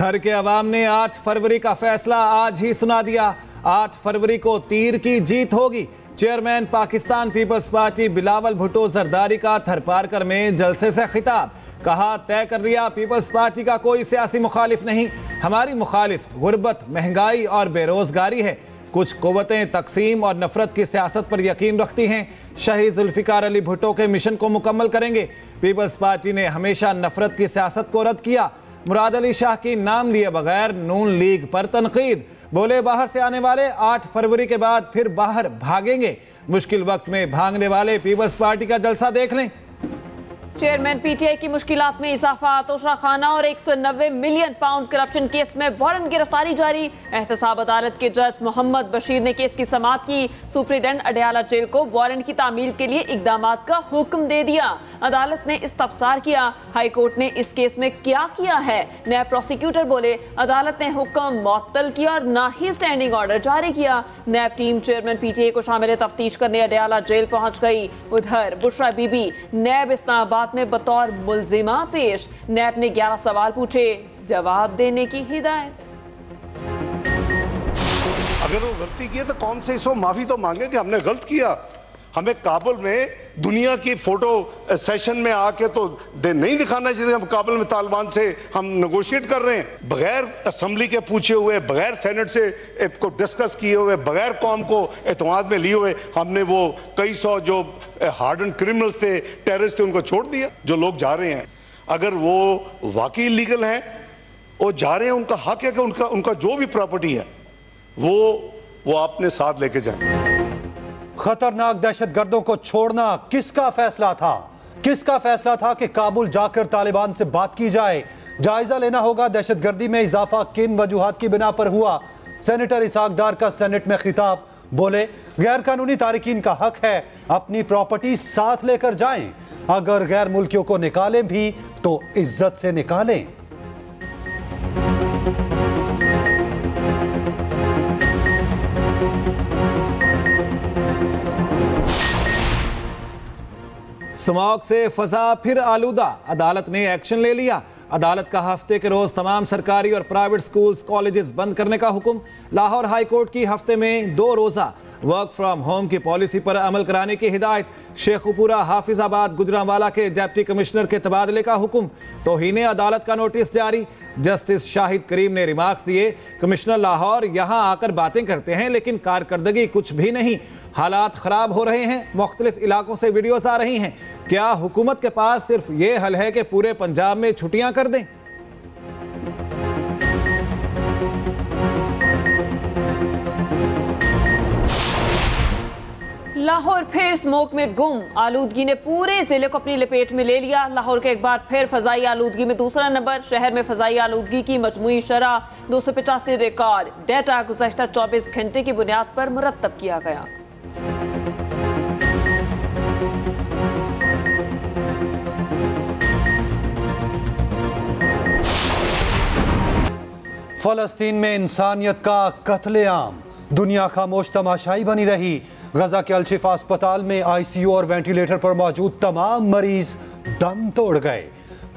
घर के अवाम ने 8 फरवरी का फैसला आज ही सुना दिया। 8 फरवरी को तीर की जीत होगी। Chairman Pakistan Peoples Party Bilawal Bhutto Zardari का थरपारकर में जलसे से खिताब। कहा, तय कर लिया पीपल्स पार्टी का कोई सियासी मुखालिफ नहीं, हमारी मुखालिफ गुर्बत, महंगाई और बेरोजगारी है। कुछ कुव्वतें तकसीम और नफरत की सियासत पर यकीन रखती हैं। शहीद जुल्फिकार अली भुट्टो के मिशन को मुकम्मल करेंगे। पीपल्स पार्टी ने हमेशा नफरत की सियासत को रद्द किया। मुराद अली शाह की नाम लिए बगैर नून लीग पर तनकीद। बोले, बाहर से आने वाले 8 फरवरी के बाद फिर बाहर भागेंगे। मुश्किल वक्त में भागने वाले पीपल्स पार्टी का जलसा देख लें। चेयरमैन पीटीआई की मुश्किलात में इजाफा। तोशा खाना और 190 मिलियन पाउंड करप्शन केस में वारंट गिरफ्तारी जारी। एहतसाब अदालत के जज मोहम्मद बशीर ने केस की समाअत की। सुप्रीडेंट अडयाला जेल को वारंट की तामील के लिए इकदाम का हुक्म दे दिया। अदालत ने इस्तफसार किया, हाई कोर्ट ने इस केस में क्या किया है। नायब प्रोसिक्यूटर बोले, अदालत ने हुक्म मुअत्तल किया और ना ही स्टैंडिंग ऑर्डर जारी किया। नायब टीम चेयरमैन पीटीआई को शामिल तफ्तीश करने अडयाला जेल पहुंच गई। उधर बुशरा बीबी नायब इस्लामाबाद में बतौर मुल्जिमा पेश। नैब ने 11 सवाल पूछे, जवाब देने की हिदायत। अगर वो गलती की है तो कौन से इसको माफी तो मांगे कि हमने गलत किया। हमें काबुल में दुनिया की फोटो सेशन में आके तो नहीं दिखाना चाहिए। हम काबुल में तालिबान से हम नेगोशिएट कर रहे हैं, बगैर असेंबली के पूछे हुए, बगैर सेनेट से को डिस्कस किए हुए, बगैर कौम को एतमाद में लिए हुए हमने वो कई सौ जो हार्डन क्रिमिनल्स थे, टेररिस्ट थे, उनको छोड़ दिया। जो लोग जा रहे हैं, अगर वो वाकई लीगल हैं, वो जा रहे हैं, उनका हक है कि उनका जो भी प्रॉपर्टी है वो अपने साथ लेके जाए। खतरनाक दहशतगर्दों को छोड़ना किसका फैसला था? किसका फैसला था कि काबुल जाकर तालिबान से बात की जाए? जायजा लेना होगा दहशतगर्दी में इजाफा किन वजूहात की बिना पर हुआ। सेनेटर इसहाक डार का सेनेट में खिताब। बोले, गैर कानूनी तारिकीन का हक है अपनी प्रॉपर्टी साथ लेकर जाएं। अगर गैर मुल्कियों को निकालें भी तो इज्जत से निकालें। स्मॉग से फजा फिर आलूदा। अदालत ने एक्शन ले लिया। अदालत का हफ्ते के रोज तमाम सरकारी और प्राइवेट स्कूल्स, कॉलेजेस बंद करने का हुक्म। लाहौर हाई कोर्ट की हफ्ते में 2 रोजा वर्क फ्रॉम होम की पॉलिसी पर अमल कराने की हिदायत। शेखुपुरा, हाफिजाबाद, गुजरांवाला के डिप्टी कमिश्नर के तबादले का हुक्म। तौहीन अदालत का नोटिस जारी। जस्टिस शाहिद करीम ने रिमार्क्स दिए, कमिश्नर लाहौर यहां आकर बातें करते हैं लेकिन कारकर्दगी कुछ भी नहीं। हालात खराब हो रहे हैं। मुख्तलिफ इलाकों से वीडियोस आ रही हैं। क्या हुकूमत के पास सिर्फ ये हल है कि पूरे पंजाब में छुट्टियां कर दें? लाहौर फिर स्मोक में गुम। आलूदगी ने पूरे जिले को अपनी लपेट में ले लिया। लाहौर के एक बार फिर फजाई आलूदगी में दूसरा नंबर। शहर में फजाई आलूदगी की मजमूई शरह 285 रिकॉर्ड। डेटा गुज़श्ता 24 घंटे की बुनियाद पर मुरतब किया गया। फलस्तीन में इंसानियत का कत्लेआम। दुनिया खामोश तमाशाई बनी रही। गजा के अल-शिफा अस्पताल में आईसीयू और वेंटिलेटर पर मौजूद तमाम मरीज दम तोड़ गए।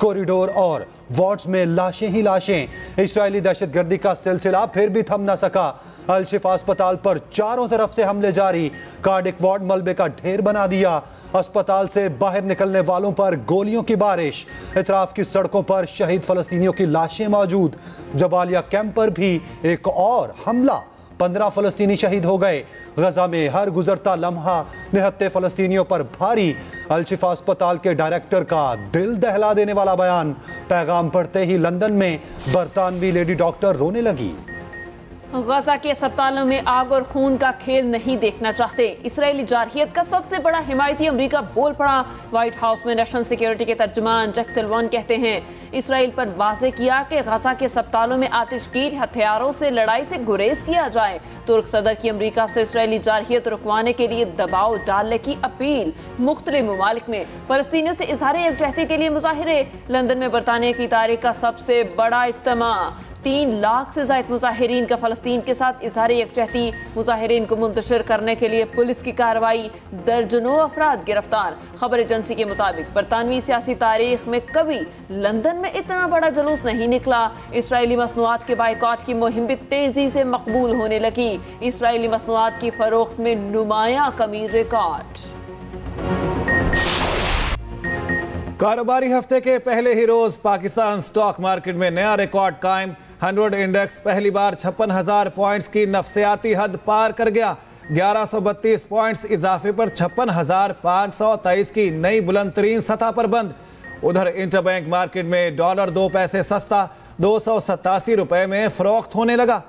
कॉरिडोर और वार्ड्स में लाशें ही लाशें। इस्राएली दहशतगर्दी का सिलसिला फिर भी थम न सका। अल-शिफा अस्पताल पर चारों तरफ से हमले जारी। कार्डिक वार्ड मलबे का ढेर बना दिया। अस्पताल से बाहर निकलने वालों पर गोलियों की बारिश। इतराफ की सड़कों पर शहीद फलस्तीनियों की लाशें मौजूद। जबालिया कैंप पर भी एक और हमला। 15 फलस्तीनी शहीद हो गए। गजा में हर गुजरता लम्हा निहत्ते फलस्तीनियों पर भारी। अल-शिफा अस्पताल के डायरेक्टर का दिल दहला देने वाला बयान। पैगाम पढ़ते ही लंदन में बरतानवी लेडी डॉक्टर रोने लगी। गजा के अस्पतालों में आग और खून का खेल नहीं देखना चाहते। इसराइली जारहियत का सबसे बड़ा हिमायती अमेरिका बोल पड़ा। व्हाइट हाउस में नेशनल सिक्योरिटी के तर्जुमान जैक सुलिवान कहते हैं, इसराइल पर वाज़ेह किया कि गजा के अस्पतालों में आतिशगीर हथियारों से लड़ाई से गुरेज किया जाए। तुर्क सदर की अमेरिका से इसराइली जारहियत रुकवाने के लिए दबाव डालने की अपील। मुख्तलिफ ममालिक में फलस्तीनियों से इजहार यकजहती के लिए मुजाहिरे। लंदन में बरतानिया की तारीख का सबसे बड़ा इज्तिमा। 3 लाख से ज्यादा मुजाहिरीन का फलस्तीन के साथ इजहार यकजहती। मुजाहिरीन को मुंतशिर करने के लिए पुलिस की कार्रवाई, दर्जनों अफराद गिरफ्तार। खबर एजेंसी के मुताबिक बरतानवी सियासी तारीख में कभी लंदन में इतना बड़ा जुलूस नहीं निकला। इसराइली मसनूआत के बाइकॉट की मुहिम भी तेजी से मकबूल होने लगी। इसराइली मसनूआत की फरोख्त में नुमाया कमी रिकॉर्ड। कारोबारी हफ्ते के पहले ही रोज पाकिस्तान स्टॉक मार्केट में नया रिकॉर्ड कायम। 100 इंडेक्स पहली बार 56,000 पॉइंट्स की नफसियाती हद पार कर गया। 1132 पॉइंट्स इजाफे पर 56,523 की नई बुलंद तरीन सतह पर बंद। उधर इंटरबैंक मार्केट में डॉलर 2 पैसे सस्ता 287 रुपए में फरोख्त होने लगा।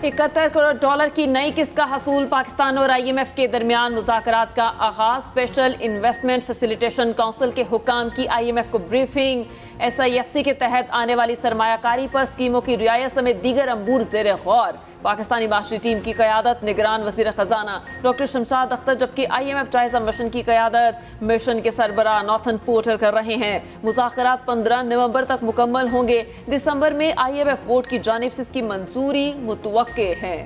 $71 करोड़ की नई किस्त का हसूल। पाकिस्तान और IMF के दरमियान मुज़ाकरात का आगाज। स्पेशल इन्वेस्टमेंट फैसिलिटेशन काउंसिल के हुकाम की IMF को ब्रीफिंग। SIFC के तहत आने वाली सरमायाकारी पर स्कीमों की रियायत समेत दीगर अमूर ज़ेर गौर। पाकिस्तानी माशरी टीम की क़यादत निगरान वज़ीर ख़जाना डॉक्टर शमशाद अख्तर, जबकि IMF जायज़ा मिशन की क़यादत मिशन के सरबराह नॉर्थन पोर्टर कर रहे हैं। मुज़ाकरात 15 नवंबर तक मुकम्मल होंगे। दिसंबर में IMF बोर्ड की जानिब से इसकी मंजूरी मुतवक्के है।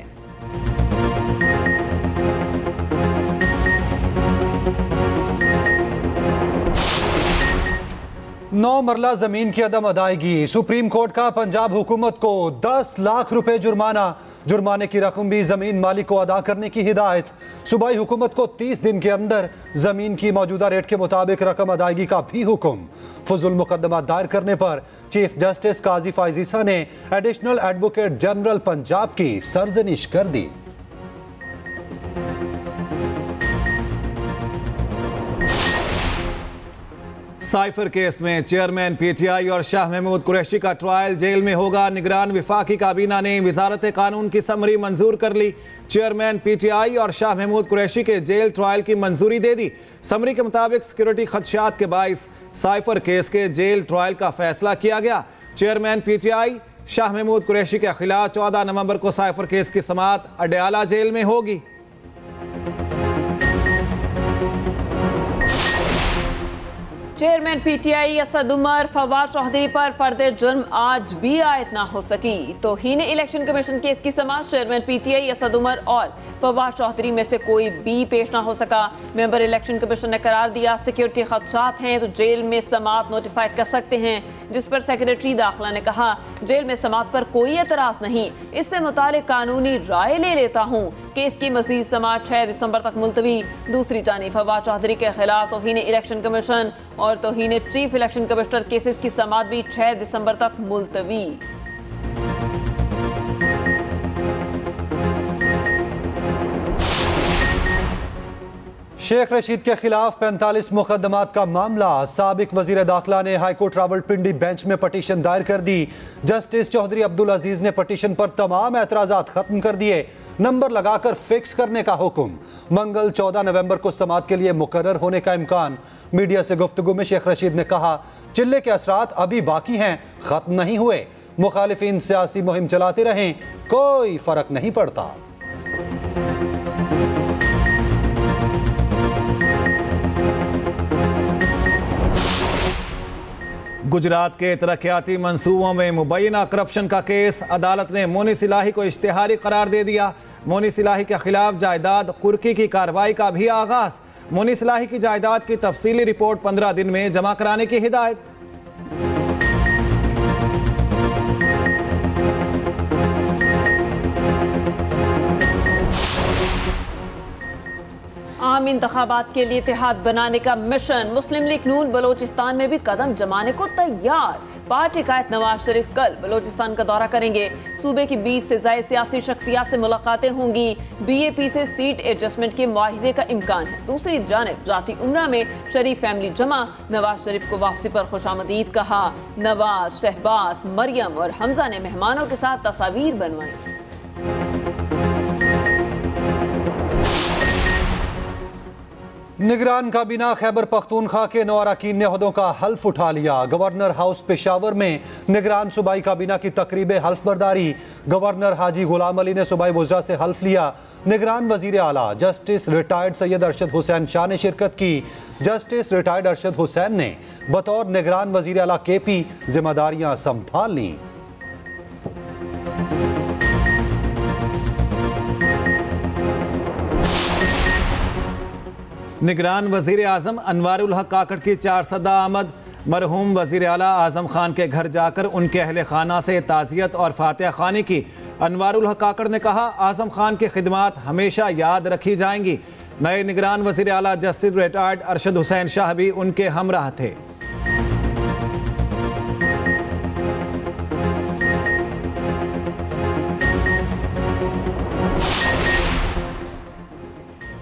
9 मरला जमीन की अदम अदायगी। सुप्रीम कोर्ट का पंजाब हुकूमत को 10 लाख रुपए जुर्माना। जुर्माने की रकम भी जमीन मालिक को अदा करने की हिदायत। सूबाई हुकूमत को 30 दिन के अंदर जमीन की मौजूदा रेट के मुताबिक रकम अदायगी का भी हुक्म। फजुल मुकदमा दायर करने पर चीफ जस्टिस काजी फाइजीसा ने एडिशनल एडवोकेट जनरल पंजाब की सरजनिश कर दी। साइफर केस में चेयरमैन PTI और शाह महमूद कुरैशी का ट्रायल जेल में होगा। निगरान विफाकी काबीना ने वजारत कानून की समरी मंजूर कर ली। चेयरमैन PTI और शाह महमूद कुरैशी के जेल ट्रायल की मंजूरी दे दी। समरी के मुताबिक सिक्योरिटी खदशात के बाइस साइफर केस के जेल ट्रायल का फैसला किया गया। चेयरमैन PTI शाह महमूद कुरैशी के खिलाफ 14 नवंबर को साइफर केस की समाअत अडयाला जेल में होगी। चेयरमैन PTI असद उमर फवाद चौधरी पर फर्दे जुर्म आज भी आयद ना हो सकी। तौहीन इलेक्शन कमीशन केस की समाअत चेयरमैन PTI असद उमर और फवाद चौधरी में से कोई भी पेश ना हो सका। मेंबर इलेक्शन कमीशन ने करार दिया सिक्योरिटी खदशात हैं तो जेल में समाअत नोटिफाई कर सकते हैं, जिस पर सेक्रेटरी दाखिला ने कहा जेल में समाअत पर कोई एतराज नहीं, इससे मुतालिक कानूनी राय ले लेता हूँ। केस की मजीद समाअत 6 दिसंबर तक मुलतवी। दूसरी जानिब फवाद चौधरी के खिलाफ तौहीन इलेक्शन कमीशन और तौहीन चीफ इलेक्शन कमिश्नर केसेस की समाअत भी 6 दिसंबर तक मुलतवी। शेख रशीद के खिलाफ 45 मुकदमात का मामला। साबिक वजीर दाखिला ने हाईकोर्ट रावलपिंडी बेंच में पटिशन दायर कर दी। जस्टिस चौधरी अब्दुल अजीज ने पटिशन पर तमाम एतराजात खत्म कर दिए। नंबर लगाकर फिक्स करने का हुक्म। मंगल 14 नवंबर को समाअत के लिए मुकर्रर होने का इम्कान। मीडिया से गुफ्तगू में शेख रशीद ने कहा चिल्ले के असरात अभी बाकी हैं, खत्म नहीं हुए। मुखालिफिन सियासी मुहिम चलाते रहें, कोई फर्क नहीं पड़ता। गुजरात के तरक्याती मंसूबों में मुबैना करप्शन का केस। अदालत ने मोनिस इलाही को इश्तिहारी करार दे दिया। मोनिस इलाही के खिलाफ जायदाद कुर्की की कार्रवाई का भी आगाज। मोनिस इलाही की जायदाद की तफसीली रिपोर्ट 15 दिन में जमा कराने की हिदायत। आम इंतखाबात के लिए इत्तेहाद बनाने का मिशन। मुस्लिम लीग नून बलोचिस्तान में भी कदम जमाने को तैयार। पार्टी कायद नवाज शरीफ कल बलोचिस्तान का दौरा करेंगे। सूबे की 20 से ज्यादा सियासी शख्सियात से मुलाकातें होंगी। BAP से सीट एडजस्टमेंट के मुआहिदे का इम्कान है। दूसरी जानिब जाती उम्रा में शरीफ फैमिली जमा। नवाज शरीफ को वापसी पर खुशामदीद कहा। नवाज, शहबाज, मरियम और हमजा ने मेहमानों के साथ तस्वीर बनवाई। निगरान काबीना खैबर पख्तूनख्वा के 9 अरकान ने ओहदों का हल्फ उठा लिया। गवर्नर हाउस पेशावर में निगरान सूबाई काबीना की तकरीब हल्फ बर्दारी। गवर्नर हाजी गुलाम अली ने सूबाई वज़रा से हल्फ लिया। निगरान वजीर आला जस्टिस रिटायर्ड सैयद अरशद हुसैन शाह ने शिरकत की। जस्टिस रिटायर्ड अरशद हुसैन ने बतौर निगरान वजीर आला KP जिम्मेदारियां संभाल ली। निगरान वजीर आजम अनवारुल हक काकड़ की 400 आमद। मरहूम वजीर आला आजम खान के घर जाकर उनके अहले खाना से ताज़ियत और फातिहा खानी की। अनवारुल हक काकड़ ने कहा, आजम खान की खिदमात हमेशा याद रखी जाएंगी। नए निगरान वजीर आला जस्टिस रिटायर्ड अरशद हुसैन शाह भी उनके हमराह थे।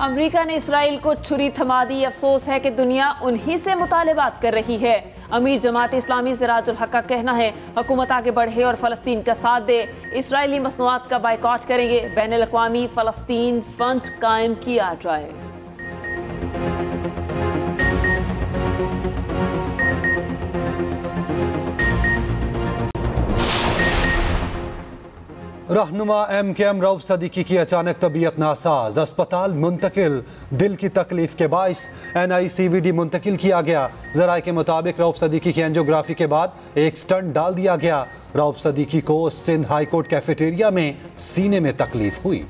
अमेरिका ने इसराइल को छुरी थमा दी। अफसोस है कि दुनिया उन्हीं से मुतालिबात कर रही है। अमीर जमात इस्लामी सिराजुल हक का कहना है, हुकूमत आगे बढ़े और फ़लस्तीन का साथ दे। इसराइली मसनूआत का बाइकॉट करेंगे। बैनुल-अक़वामी फ़लस्तीन फंड कायम किया जाए। रहनुमा MKM रऊफ सदीकी की अचानक तबीयत नासाज, अस्पताल मुंतकिल। दिल की तकलीफ के बाइस NICVD मुंतकिल किया गया। जराए के मुताबिक रऊफ सदीकी की एंजियोग्राफी के बाद एक स्टंट डाल दिया गया। रऊफ सदीकी को सिंध हाई कोर्ट कैफेटेरिया में सीने में तकलीफ हुई।